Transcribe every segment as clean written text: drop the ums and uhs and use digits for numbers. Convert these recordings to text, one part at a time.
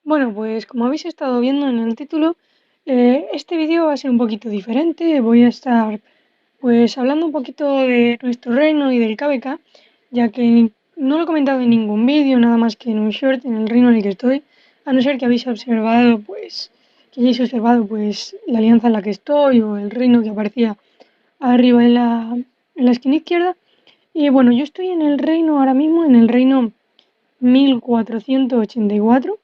Bueno, pues como habéis estado viendo en el título, este vídeo va a ser un poquito diferente. Voy a estar pues hablando un poquito de nuestro reino y del KBK, ya que no lo he comentado en ningún vídeo, nada más que en un short en el reino en el que estoy, a no ser que habéis observado, pues, que hayáis observado pues la alianza en la que estoy o el reino que aparecía arriba en la esquina izquierda. Y bueno, yo estoy en el reino ahora mismo, en el reino 1484.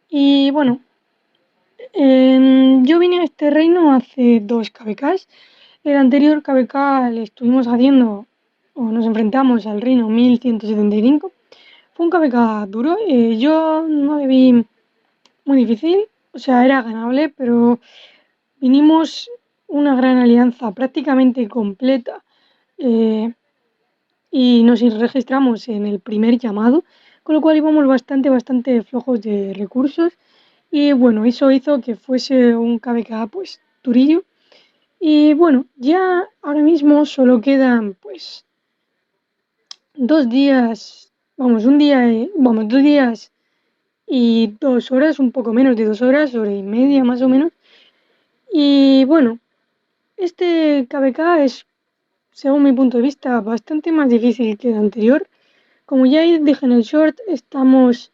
Y bueno, yo vine a este reino hace dos KBKs. El anterior KBK le estuvimos haciendo, o nos enfrentamos al reino 1175. Fue un KBK duro. Yo no le vi muy difícil, o sea, era ganable, pero vinimos una gran alianza prácticamente completa, eh, y nos registramos en el primer llamado, con lo cual íbamos bastante flojos de recursos. Y bueno, eso hizo que fuese un KBK pues durillo. Y bueno, ya ahora mismo solo quedan pues 2 días, vamos, un día, vamos, 2 días y 2 horas, un poco menos de 2 horas, hora y media más o menos. Y bueno, este KBK es, según mi punto de vista, bastante más difícil que el anterior. Como ya dije en el short, estamos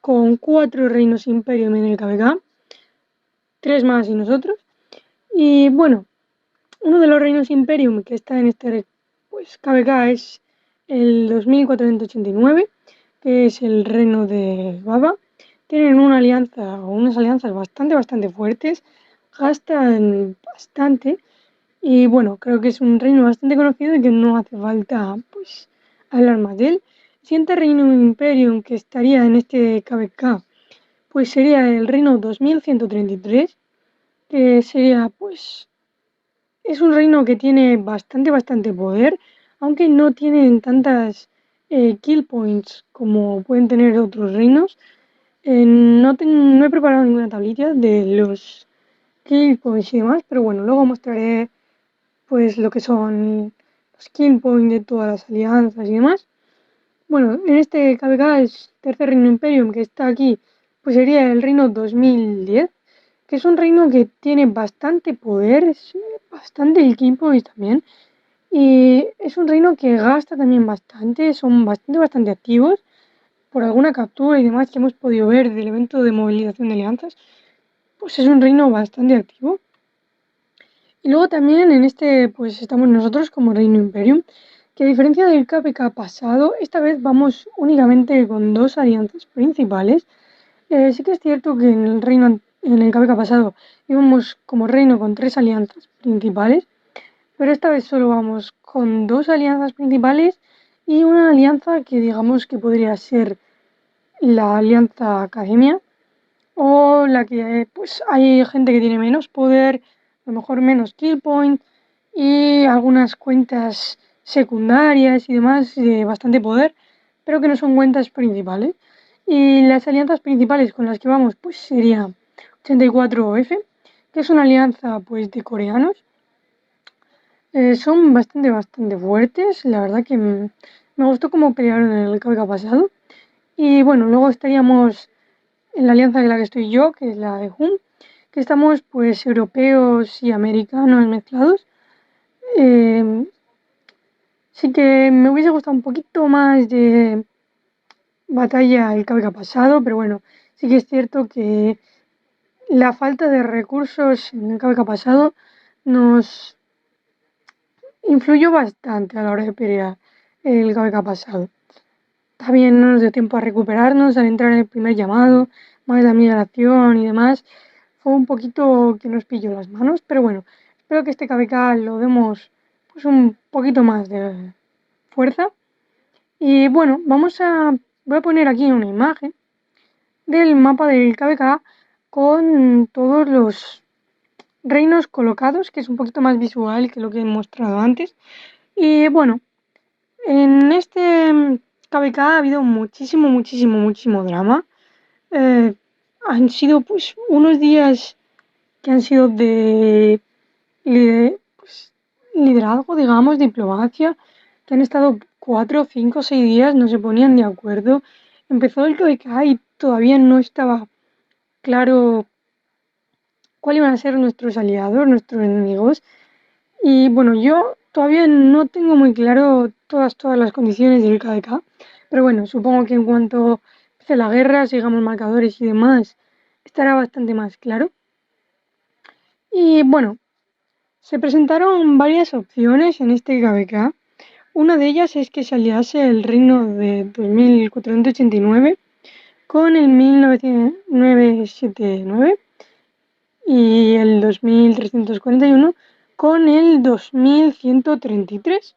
con 4 reinos Imperium en el KBK, 3 más y nosotros. Y bueno, uno de los reinos Imperium que está en este pues, KBK es el 2489, que es el reino de Baba. Tienen una alianza o unas alianzas bastante fuertes, gastan bastante y bueno, creo que es un reino bastante conocido y que no hace falta pues hablar más de él. El siguiente reino Imperium que estaría en este KBK pues sería el reino 2133, que sería pues es un reino que tiene bastante poder, aunque no tienen tantas kill points como pueden tener otros reinos. No he preparado ninguna tablilla de los kill points y demás, pero bueno, luego mostraré pues lo que son los kill points de todas las alianzas y demás. Bueno, en este KBK, el tercer reino Imperium que está aquí, pues sería el reino 2010, que es un reino que tiene bastante poder, es bastante equipo y también. Y es un reino que gasta también bastante, son bastante activos por alguna captura y demás que hemos podido ver del evento de movilización de alianzas. Pues es un reino bastante activo. Y luego también en este, pues estamos nosotros como Reino Imperium, que a diferencia del KPK pasado, esta vez vamos únicamente con dos alianzas principales. Sí que es cierto que en el KPK pasado íbamos como reino con 3 alianzas principales, pero esta vez solo vamos con 2 alianzas principales y una alianza que digamos que podría ser la alianza Academia, o la que pues hay gente que tiene menos poder, a lo mejor menos kill point y algunas cuentas secundarias y demás de bastante poder, pero que no son cuentas principales. Y las alianzas principales con las que vamos pues sería 84F, que es una alianza pues de coreanos. Son bastante fuertes, la verdad que me gustó cómo pelearon en el KVK pasado. Y bueno, luego estaríamos en la alianza en la que estoy yo, que es la de HUM, que estamos pues europeos y americanos mezclados. Eh, sí que me hubiese gustado un poquito más de batalla el que ha pasado, pero bueno, sí que es cierto que la falta de recursos en el que ha pasado nos influyó bastante a la hora de pelear el que ha pasado. También no nos dio tiempo a recuperarnos al entrar en el primer llamado, más la migración y demás. Fue un poquito que nos pilló las manos, pero bueno, espero que este KBK lo demos pues un poquito más de fuerza. Y bueno, voy a poner aquí una imagen del mapa del KBK con todos los reinos colocados, que es un poquito más visual que lo que he mostrado antes. Y bueno, en este KBK ha habido muchísimo drama. Eh, Han sido pues unos días que han sido de pues, liderazgo, digamos, diplomacia, que han estado 4, 5, 6 días, no se ponían de acuerdo. empezó el KVK y todavía no estaba claro cuáles iban a ser nuestros aliados, nuestros enemigos. Y bueno, yo todavía no tengo muy claro todas las condiciones del KDK, pero bueno, supongo que en cuanto empiece la guerra, sigamos marcadores y demás, estará bastante más claro. Y bueno, se presentaron varias opciones en este KVK. Una de ellas es que se aliase el reino de 2489 con el 1979 y el 2341 con el 2133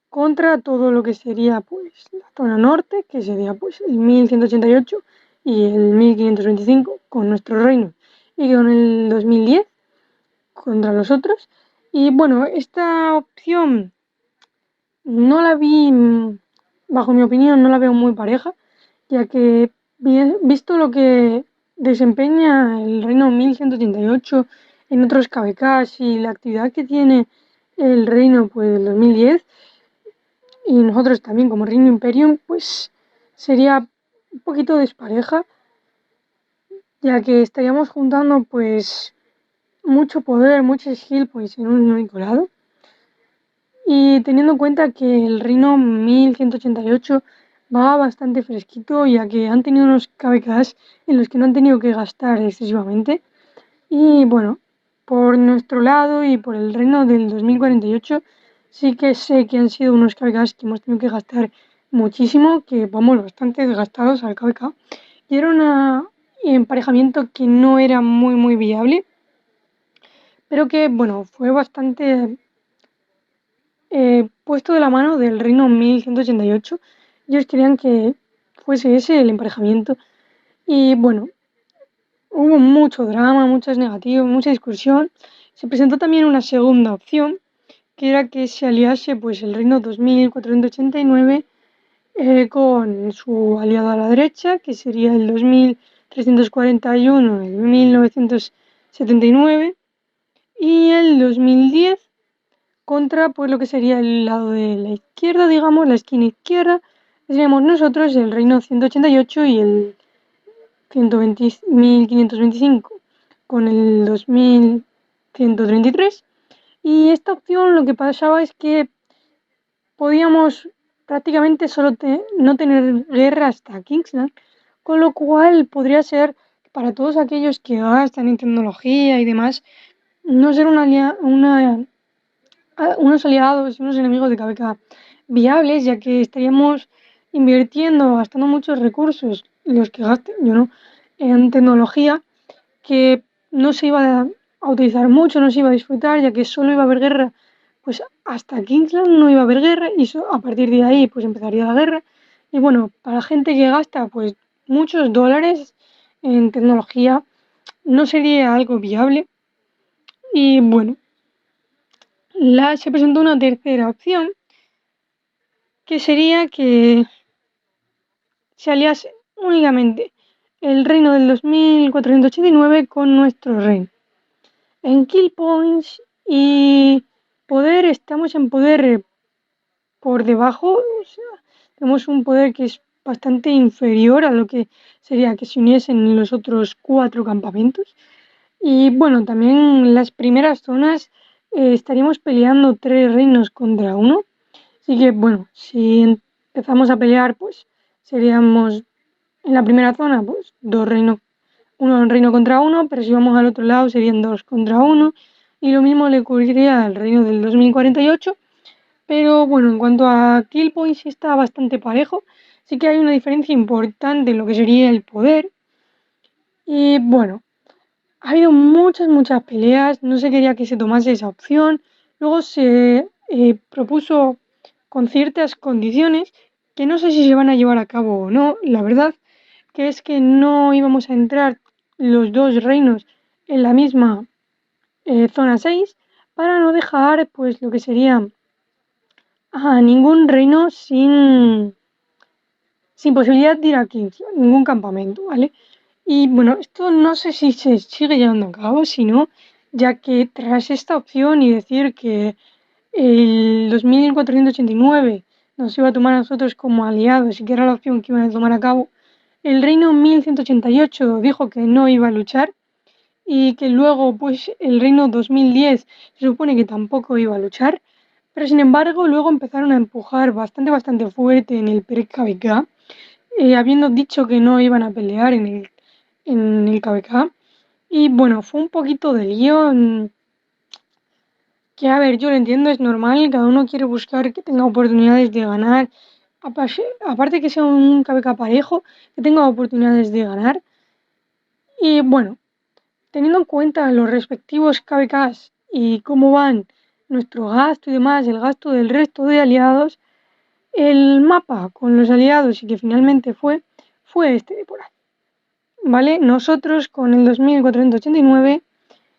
contra todo lo que sería pues la zona norte, que sería pues el 1188 y el 1525 con nuestro reino y con el 2010 contra los otros. Y bueno, esta opción no la vi, bajo mi opinión, no la veo muy pareja, ya que visto lo que desempeña el Reino 1188 en otros KVKs y la actividad que tiene el Reino pues del 2010 y nosotros también como Reino Imperium, pues sería un poquito despareja, ya que estaríamos juntando pues mucho poder, mucho skill pues en un único lado. Y teniendo en cuenta que el Reino 1188 va bastante fresquito, ya que han tenido unos KVKs en los que no han tenido que gastar excesivamente. Y bueno, por nuestro lado y por el Reino del 2048, sí que sé que han sido unos KVKs que hemos tenido que gastar muchísimo, que vamos bastante desgastados al KVK. Y era un emparejamiento que no era muy viable, pero que bueno, fue bastante puesto de la mano del Reino 1188. Ellos querían que fuese ese el emparejamiento. Y bueno, hubo mucho drama, muchas negativas, mucha discusión. Se presentó también una segunda opción, que era que se aliase pues, el Reino 2489 con su aliado a la derecha, que sería el 2341, el 1979 y el 2010 contra pues lo que sería el lado de la izquierda, digamos, la esquina izquierda, seríamos nosotros, el reino 188 y el 120, 1525 con el 2133. Y esta opción lo que pasaba es que podíamos prácticamente no tener guerra hasta Kingsland, con lo cual podría ser para todos aquellos que gastan en tecnología y demás, no ser unos aliados y unos enemigos de KVK viables, ya que estaríamos invirtiendo, gastando muchos recursos, los que gasten, yo no, en tecnología que no se iba a utilizar mucho, no se iba a disfrutar, ya que solo iba a haber guerra, pues hasta Kingsland no iba a haber guerra y a partir de ahí pues empezaría la guerra. Y bueno, para gente que gasta pues muchos dólares en tecnología no sería algo viable. Y bueno, se presentó una tercera opción, que sería que se aliase únicamente el reino del 2489 con nuestro reino. En kill points y poder, estamos en poder por debajo, o sea, tenemos un poder que es bastante inferior a lo que sería que se uniesen los otros 4 campamentos. Y bueno, también las primeras zonas estaríamos peleando 3 reinos contra uno. Así que bueno, si empezamos a pelear, pues seríamos en la primera zona, pues 2 reinos, uno reino contra uno, pero si vamos al otro lado serían 2 contra 1. Y lo mismo le ocurriría al reino del 2048. Pero bueno, en cuanto a kill points sí está bastante parejo. Sí que hay una diferencia importante en lo que sería el poder. Y bueno, ha habido muchas peleas, no se quería que se tomase esa opción. Luego se propuso con ciertas condiciones que no sé si se van a llevar a cabo o no. La verdad que es que no íbamos a entrar los 2 reinos en la misma zona 6 para no dejar pues lo que sería a ningún reino sin posibilidad de ir a Kingsland, ningún campamento, ¿vale? Y bueno, esto no sé si se sigue llevando a cabo, sino ya que tras esta opción y decir que el 2489 nos iba a tomar a nosotros como aliados y que era la opción que iban a tomar a cabo, el reino 1188 dijo que no iba a luchar y que luego pues el reino 2010 se supone que tampoco iba a luchar, pero sin embargo luego empezaron a empujar bastante fuerte en el PKBK, habiendo dicho que no iban a pelear en el KBK. Y bueno, fue un poquito de lío. Que a ver, yo lo entiendo, es normal, cada uno quiere buscar que tenga oportunidades de ganar. Aparte que sea un KBK parejo, que tenga oportunidades de ganar. Y bueno, teniendo en cuenta los respectivos KBKs y cómo van nuestro gasto y demás, el gasto del resto de aliados, el mapa con los aliados y que finalmente fue este de por ahí. ¿Vale? Nosotros con el 2489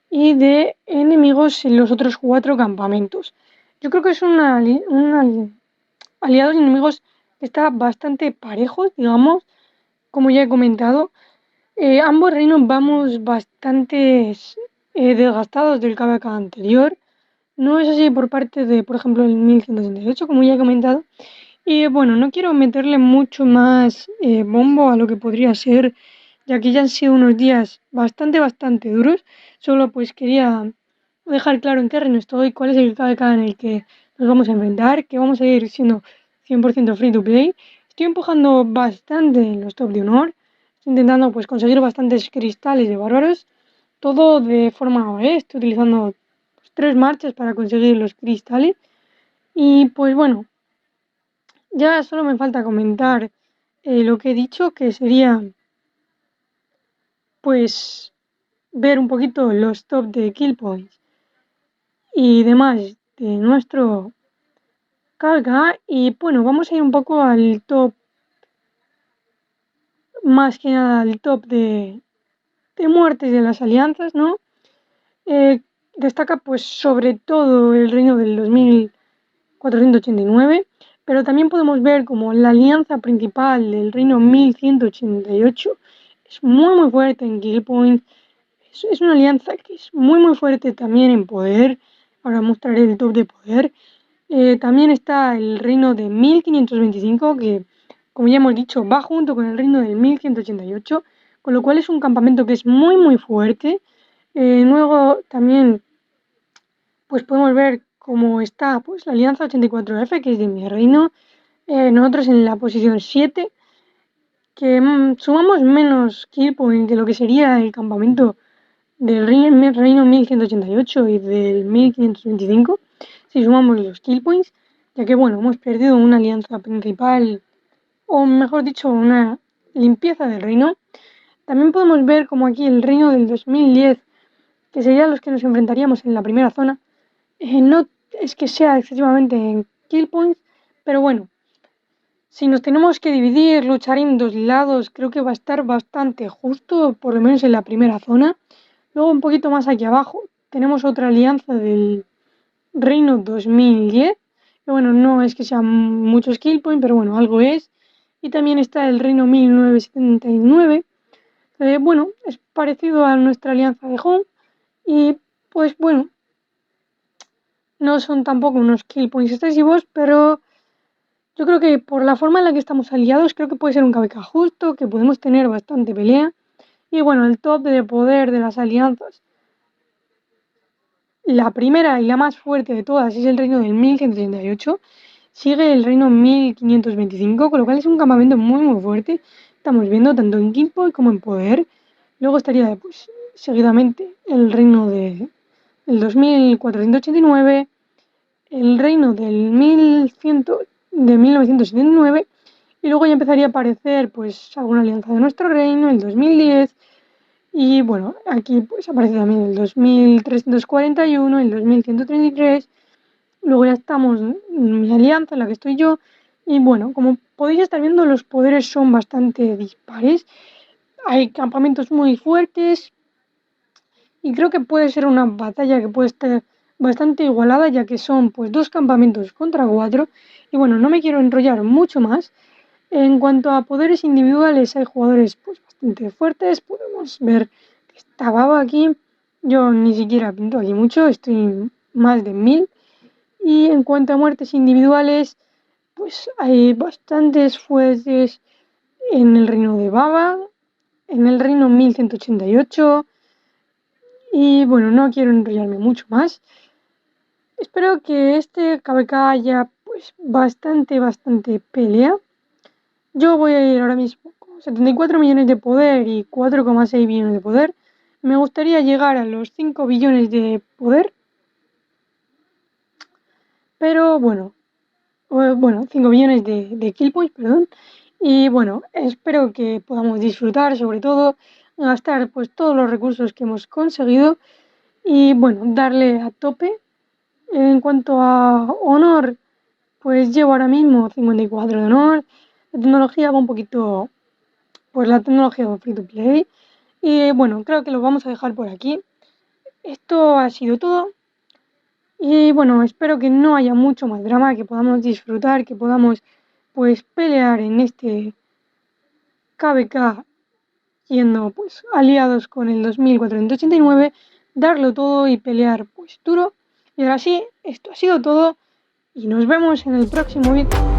y de enemigos en los otros 4 campamentos. Yo creo que es aliados y enemigos que está bastante parejos, digamos, como ya he comentado. Ambos reinos vamos bastante desgastados del KVK anterior. No es así por parte de, por ejemplo, el 1168, como ya he comentado. Y bueno, no quiero meterle mucho más bombo a lo que podría ser, ya que ya han sido unos días bastante duros. Solo pues quería dejar claro en qué reino estoy, cuál es el KVK en el que nos vamos a enfrentar, que vamos a ir siendo 100% free to play. Estoy empujando bastante en los top de honor, estoy intentando pues conseguir bastantes cristales de bárbaros, todo de forma OE, estoy utilizando pues, 3 marchas para conseguir los cristales. Y pues bueno, ya solo me falta comentar lo que he dicho, que sería pues ver un poquito los top de kill points y demás de nuestro carga. Y bueno, vamos a ir un poco al top, más que nada al top de muertes de las alianzas, ¿no? Destaca pues sobre todo el reino del 2489, pero también podemos ver como la alianza principal del reino 1188 es muy fuerte en kill point. Es una alianza que es muy fuerte también en poder. Ahora mostraré el top de poder. También está el reino de 1525, que como ya hemos dicho va junto con el reino del 1188, con lo cual es un campamento que es muy fuerte. Luego también pues podemos ver cómo está pues la alianza 84F, que es de mi reino. Nosotros en la posición 7, que sumamos menos kill point de lo que sería el campamento del reino 1188 y del 1525, si sumamos los kill points, ya que bueno, hemos perdido una alianza principal, o mejor dicho, una limpieza del reino. También podemos ver como aquí el reino del 2010, que serían los que nos enfrentaríamos en la primera zona, no es que sea excesivamente en kill points, pero bueno, si nos tenemos que dividir, luchar en 2 lados, creo que va a estar bastante justo, por lo menos en la primera zona. Luego un poquito más aquí abajo tenemos otra alianza del reino 2010, que bueno, no es que sean muchos kill point, pero bueno, algo es. Y también está el reino 1979, bueno, es parecido a nuestra alianza de Home y pues bueno, no son tampoco unos kill points excesivos, pero yo creo que por la forma en la que estamos aliados, creo que puede ser un KVK justo, que podemos tener bastante pelea. Y bueno, el top de poder de las alianzas, la primera y la más fuerte de todas es el reino del 1138. Sigue el reino 1525, con lo cual es un campamento muy fuerte. Estamos viendo tanto en Kimpo como en poder. Luego estaría pues seguidamente el reino del 2489, el reino del 1100, de 1979, y luego ya empezaría a aparecer pues alguna alianza de nuestro reino, el 2010. Y bueno, aquí pues aparece también el 2341, el 2133. Luego ya estamos en mi alianza, en la que estoy yo. Y bueno, como podéis estar viendo, los poderes son bastante dispares. Hay campamentos muy fuertes. Y creo que puede ser una batalla que puede estar bastante igualada, ya que son pues 2 campamentos contra 4. Y bueno, no me quiero enrollar mucho más. En cuanto a poderes individuales, hay jugadores pues bastante fuertes. Podemos ver que está Baba aquí. Yo ni siquiera pinto aquí mucho, estoy más de 1000. Y en cuanto a muertes individuales, pues hay bastantes fuertes en el reino de Baba, en el reino 1188 y bueno, no quiero enrollarme mucho más. Espero que este KBK haya pues bastante pelea. Yo voy a ir ahora mismo con 74 millones de poder y 4,6 billones de poder. Me gustaría llegar a los 5 billones de poder. Pero bueno, 5 billones de kill points, perdón. Y bueno, espero que podamos disfrutar, sobre todo, gastar pues todos los recursos que hemos conseguido y bueno, darle a tope. En cuanto a honor, pues llevo ahora mismo 54 de honor. La tecnología va un poquito, pues la tecnología va free to play. Y bueno, creo que lo vamos a dejar por aquí. Esto ha sido todo. Y bueno, espero que no haya mucho más drama, que podamos disfrutar, que podamos pues pelear en este KBK siendo pues aliados con el 2489, darlo todo y pelear pues duro. Y ahora sí, esto ha sido todo y nos vemos en el próximo vídeo.